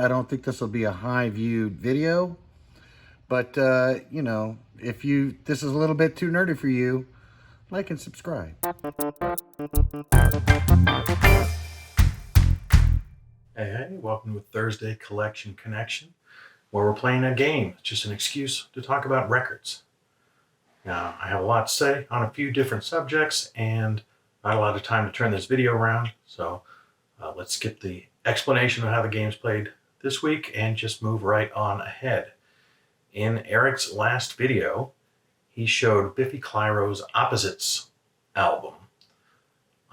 I don't think this will be a high viewed video, but you know, if this is a little bit too nerdy for you, like and subscribe. Hey, welcome to Thursday Collection Connection, where we're playing a game. It's just an excuse to talk about records. Now, I have a lot to say on a few different subjects and not a lot of time to turn this video around, so let's skip the explanation of how the game's played this week and just move right on ahead. In Eric's last video, he showed Biffy Clyro's Opposites album.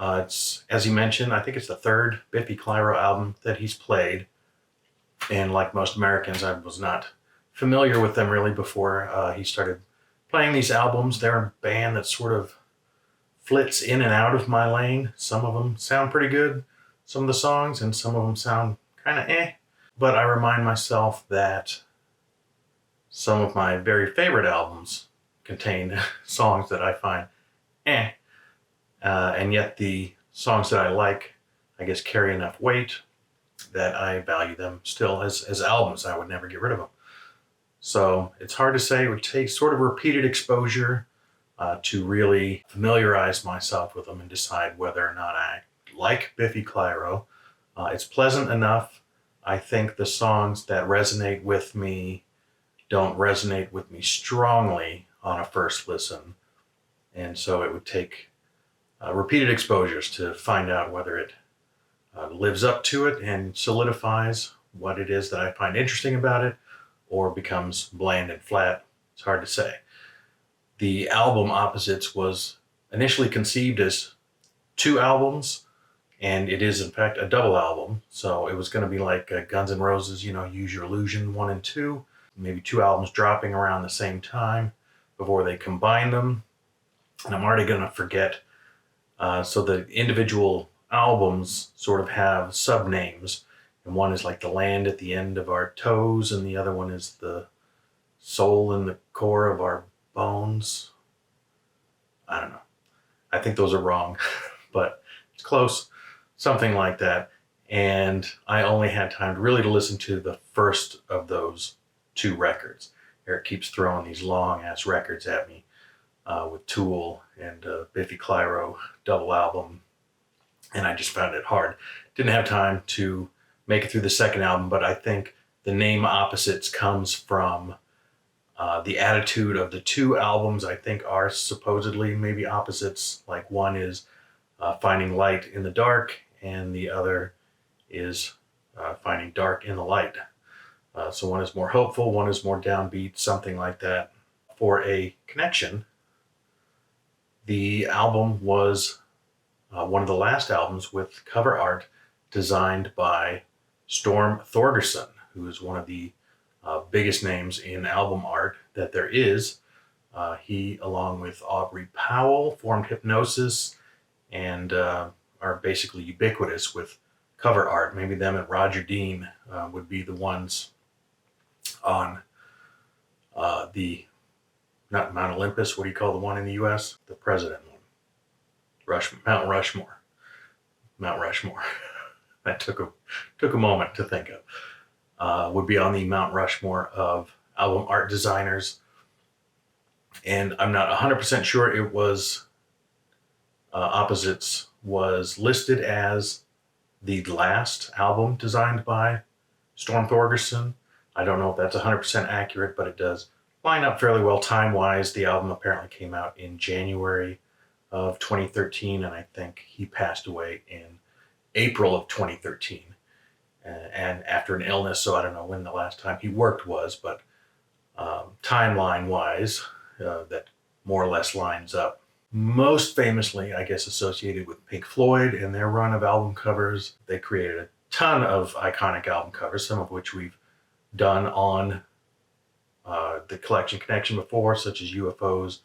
It's, as he mentioned, I think it's the third Biffy Clyro album that he's played. And like most Americans, I was not familiar with them really before he started playing these albums. They're a band that sort of flits in and out of my lane. Some of them sound pretty good, some of the songs, and some of them sound kind of eh. But I remind myself that some of my very favorite albums contain songs that I find eh. And yet the songs that I like, I guess, carry enough weight that I value them still as albums. I would never get rid of them. So it's hard to say. It would take sort of repeated exposure to really familiarize myself with them and decide whether or not I like Biffy Clyro. It's pleasant enough. I think the songs that resonate with me don't resonate with me strongly on a first listen. And so it would take repeated exposures to find out whether it lives up to it and solidifies what it is that I find interesting about it, or becomes bland and flat. It's hard to say. The album Opposites was initially conceived as 2 albums, and it is in fact a double album. So it was going to be like Guns N' Roses, Use Your Illusion 1 and 2, maybe 2 albums dropping around the same time before they combine them. And I'm already going to forget. So the individual albums sort of have sub-names, and one is like The Land at the End of Our Toes, and the other one is The Soul in the Core of Our Bones. I don't know. I think those are wrong, but it's close. Something like that. And I only had time really to listen to the first of those 2 records. Eric keeps throwing these long-ass records at me. With Tool and Biffy Clyro double album, and I just found it hard. Didn't have time to make it through the second album, but I think the name Opposites comes from the attitude of the 2 albums. I think are supposedly maybe opposites. Like one is finding light in the dark, and the other is finding dark in the light. So one is more hopeful, one is more downbeat, something like that. For a connection, the album was one of the last albums with cover art designed by Storm Thorgerson, who is one of the biggest names in album art that there is. He, along with Aubrey Powell, formed Hypnosis and are basically ubiquitous with cover art. Maybe them and Roger Dean would be the ones on the not Mount Olympus, what do you call the one in the U.S.? The president one. Mount Rushmore. Mount Rushmore. That took a moment to think of. Would be on the Mount Rushmore of album art designers. And I'm not 100% sure it was Opposites was listed as the last album designed by Storm Thorgerson. I don't know if that's 100% accurate, but it does line up fairly well time-wise. The album apparently came out in January of 2013, and I think he passed away in April of 2013. And after an illness, so I don't know when the last time he worked was, but timeline-wise, that more or less lines up. Most famously, I guess, associated with Pink Floyd and their run of album covers. They created a ton of iconic album covers, some of which we've done on the Collection Connection before, such as UFOs,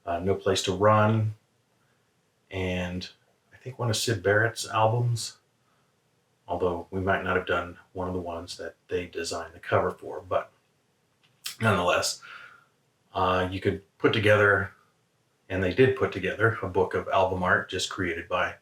No Place to Run, and I think one of Syd Barrett's albums, although we might not have done one of the ones that they designed the cover for. But nonetheless, you could put together, and they did put together, a book of album art just created by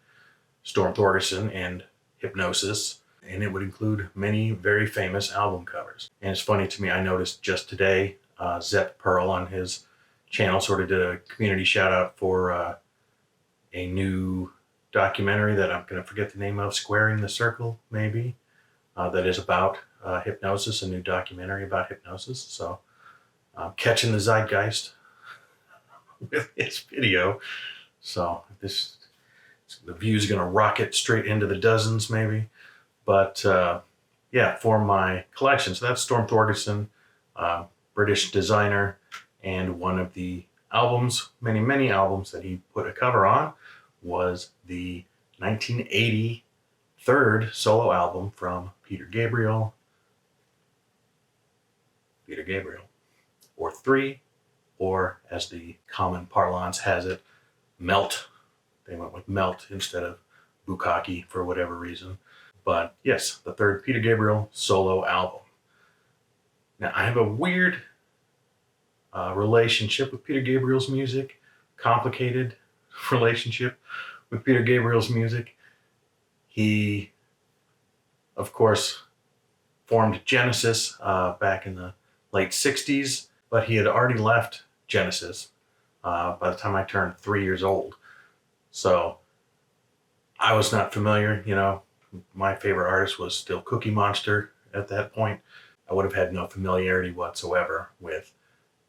Storm Thorgerson and Hypnosis. and it would include many very famous album covers. And it's funny to me, I noticed just today, Zep Pearl on his channel sort of did a community shout out for a new documentary that I'm going to forget the name of, Squaring the Circle, maybe, that is about hypnosis, a new documentary about hypnosis. So catching the zeitgeist with his video. So the view's going to rocket straight into the dozens, maybe. But yeah, for my collection. So that's Storm Thorgerson, British designer, and one of the albums, many albums that he put a cover on, was the 1980 third solo album from Peter Gabriel, or 3, or as the common parlance has it, Melt. They went with Melt instead of Bukkake for whatever reason. But yes, the third Peter Gabriel solo album. Now, I have a weird relationship with Peter Gabriel's music, complicated relationship with Peter Gabriel's music. He, of course, formed Genesis back in the late 60s, but he had already left Genesis by the time I turned 3 years old. So I was not familiar, my favorite artist was still Cookie Monster at that point. I would have had no familiarity whatsoever with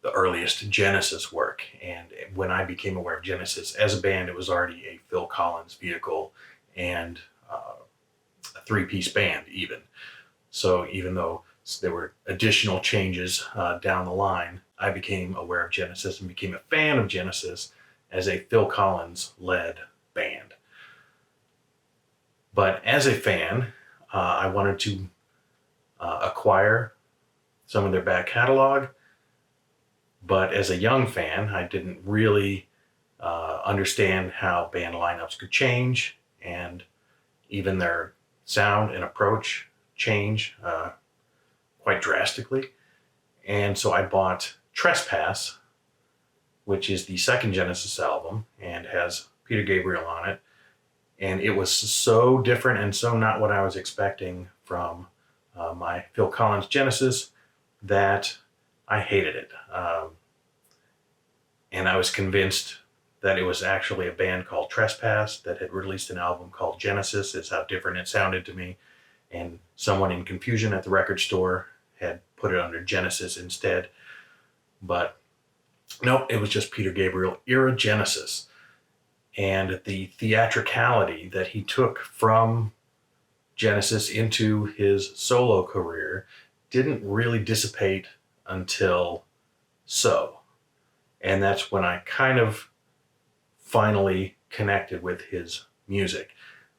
the earliest Genesis work. And when I became aware of Genesis as a band, it was already a Phil Collins vehicle and a 3-piece band even. So even though there were additional changes down the line, I became aware of Genesis and became a fan of Genesis as a Phil Collins-led band. But as a fan, I wanted to acquire some of their back catalog. But as a young fan, I didn't really understand how band lineups could change and even their sound and approach change quite drastically. And so I bought Trespass, which is the second Genesis album and has Peter Gabriel on it. And it was so different and so not what I was expecting from my Phil Collins Genesis that I hated it. And I was convinced that it was actually a band called Trespass that had released an album called Genesis. It's how different it sounded to me. And someone in confusion at the record store had put it under Genesis instead. But nope, it was just Peter Gabriel era Genesis. And the theatricality that he took from Genesis into his solo career didn't really dissipate until So. And that's when I kind of finally connected with his music.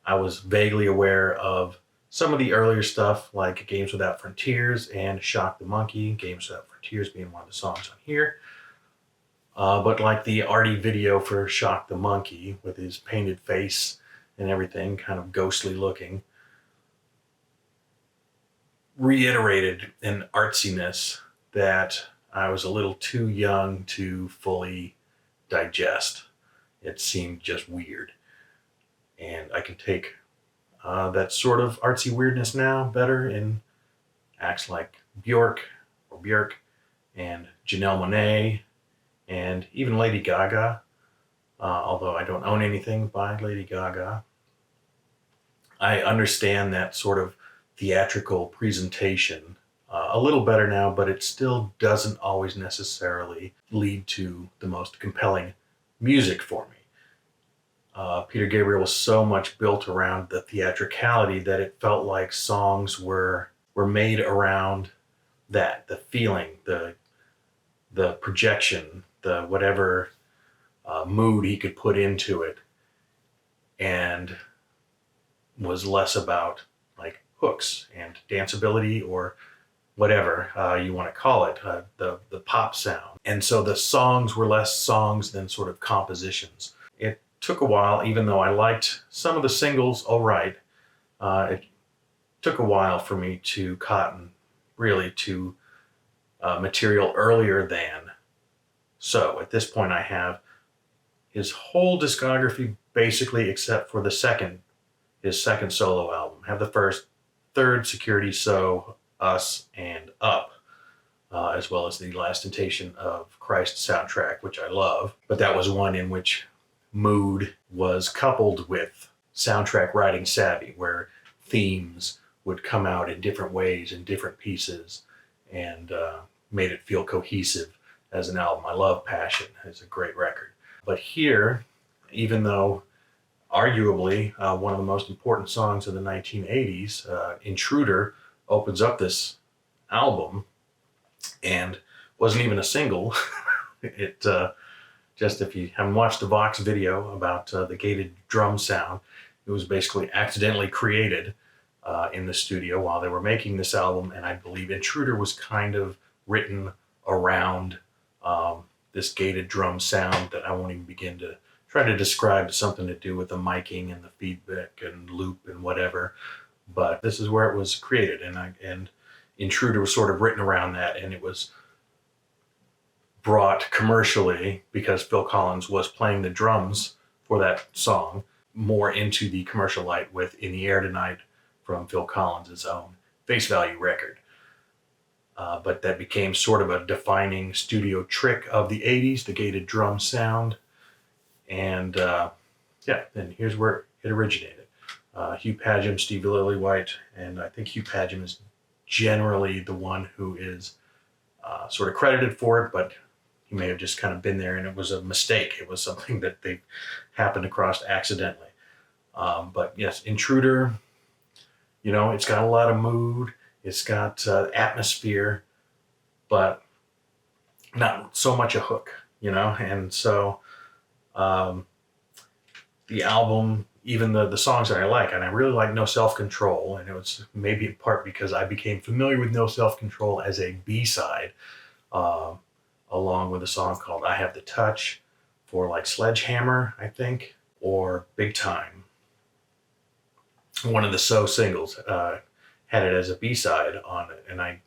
I was vaguely aware of some of the earlier stuff like Games Without Frontiers and Shock the Monkey, Games Without Frontiers being one of the songs on here. But like the arty video for Shock the Monkey with his painted face and everything, kind of ghostly looking, reiterated an artsiness that I was a little too young to fully digest. It seemed just weird. And I can take that sort of artsy weirdness now better in acts like Björk and Janelle Monáe and even Lady Gaga, although I don't own anything by Lady Gaga. I understand that sort of theatrical presentation a little better now, but it still doesn't always necessarily lead to the most compelling music for me. Peter Gabriel was so much built around the theatricality that it felt like songs were made around that, the feeling, the projection, the whatever mood he could put into it, and was less about like hooks and danceability or whatever you want to call it, the pop sound. And so the songs were less songs than sort of compositions. It took a while, even though I liked some of the singles all right, it took a while for me to cotton really to material earlier than So. At this point I have his whole discography basically except for his second solo album. I have the first, third, Security So, Us, and Up, as well as the Last Temptation of Christ soundtrack, which I love. But that was one in which mood was coupled with soundtrack writing savvy, where themes would come out in different ways in different pieces, and made it feel cohesive as an album. I love Passion. It's a great record. But here, even though arguably one of the most important songs of the 1980s, Intruder, opens up this album and wasn't even a single. It just, if you haven't watched the Vox video about the gated drum sound, it was basically accidentally created in the studio while they were making this album, and I believe Intruder was kind of written around this gated drum sound that I won't even begin to try to describe. Something to do with the miking and the feedback and loop and whatever. But this is where it was created, and Intruder was sort of written around that, and it was brought commercially, because Phil Collins was playing the drums for that song, more into the commercial light with In the Air Tonight from Phil Collins' own Face Value record. But that became sort of a defining studio trick of the 80s, the gated drum sound. And then here's where it originated. Hugh Padgham, Stevie Lillywhite, and I think Hugh Padgham is generally the one who is sort of credited for it, but he may have just kind of been there and it was a mistake. It was something that they happened across accidentally. But yes, Intruder, it's got a lot of mood. It's got atmosphere, but not so much a hook, And so the album, even the songs that I like, and I really like No Self-Control, and it was maybe in part because I became familiar with No Self-Control as a B-side, along with a song called I Have the Touch for like Sledgehammer, I think, or Big Time. One of the So singles had it as a B-side on it, and I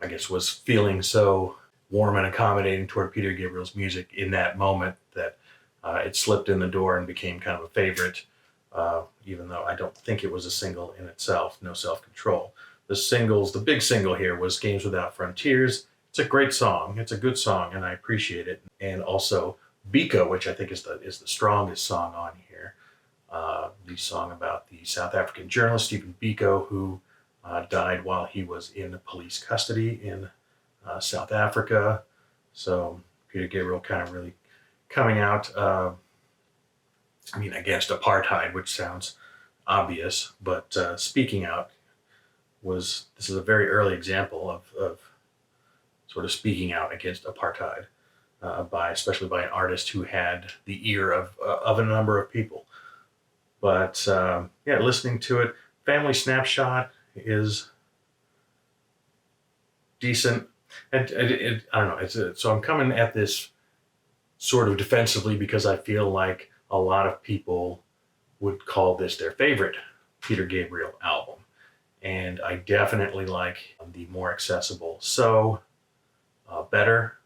guess was feeling so warm and accommodating toward Peter Gabriel's music in that moment that it slipped in the door and became kind of a favorite, even though I don't think it was a single in itself, No Self-Control. The big single here was Games Without Frontiers. It's a great song. It's a good song, and I appreciate it. And also Biko, which I think is the strongest song on here. The song about the South African journalist Stephen Biko, who died while he was in police custody in South Africa. So Peter Gabriel kind of really coming out, against apartheid, which sounds obvious, but speaking out this is a very early example of sort of speaking out against apartheid, especially by an artist who had the ear of a number of people. But listening to it, Family Snapshot is decent. And I don't know. So I'm coming at this sort of defensively because I feel like a lot of people would call this their favorite Peter Gabriel album. And I definitely like the more accessible So better.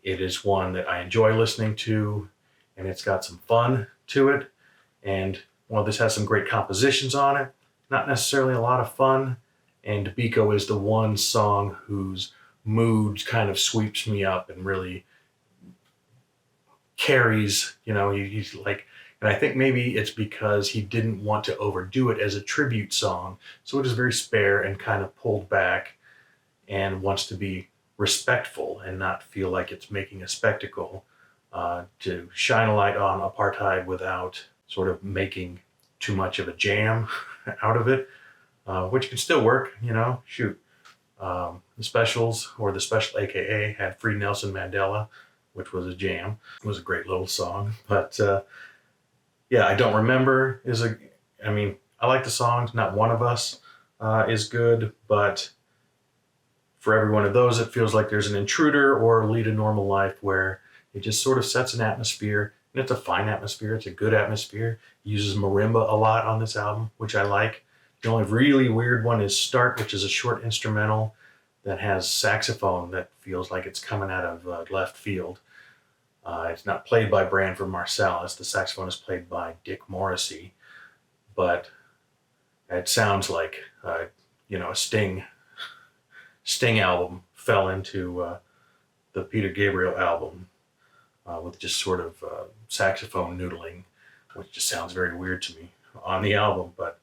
It is one that I enjoy listening to, and it's got some fun to it. And while this has some great compositions on it, not necessarily a lot of fun. And Biko is the one song whose mood kind of sweeps me up and really carries, he's like, and I think maybe it's because he didn't want to overdo it as a tribute song. So it is very spare and kind of pulled back and wants to be respectful and not feel like it's making a spectacle, to shine a light on apartheid without sort of making too much of a jam out of it, which can still work, shoot. The Specials, or the Special AKA, had Free Nelson Mandela, which was a jam. It was a great little song. But I Don't Remember I like the songs. Not One of Us is good, but for every one of those, it feels like there's an Intruder or Lead a Normal Life, where it just sort of sets an atmosphere. And it's a fine atmosphere. It's a good atmosphere. It uses marimba a lot on this album, which I like. The only really weird one is Start, which is a short instrumental that has saxophone that feels like it's coming out of left field. It's not played by Branford Marsalis. The saxophone is played by Dick Morrissey. But It sounds like a Sting album fell into the Peter Gabriel album with just sort of saxophone noodling, which just sounds very weird to me on the album. But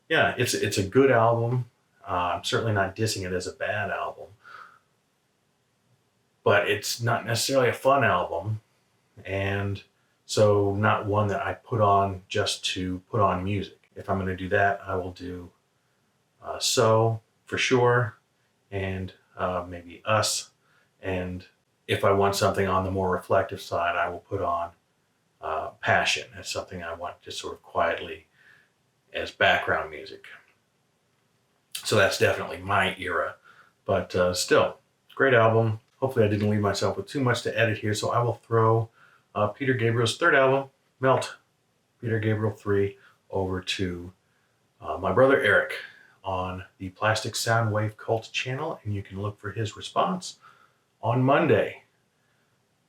yeah, it's a good album. I'm certainly not dissing it as a bad album, but it's not necessarily a fun album, and so not one that I put on just to put on music. If I'm going to do that, I will do So for sure, and maybe Us. And if I want something on the more reflective side, I will put on Passion as something I want just sort of quietly as background music. So that's definitely my era, but still, great album. Hopefully I didn't leave myself with too much to edit here, so I will throw Peter Gabriel's third album, Melt, Peter Gabriel 3, over to my brother Eric on the Plastic Soundwave Cult channel, and you can look for his response on Monday.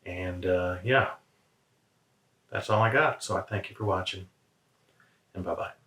And yeah, that's all I got. So I thank you for watching, and bye-bye.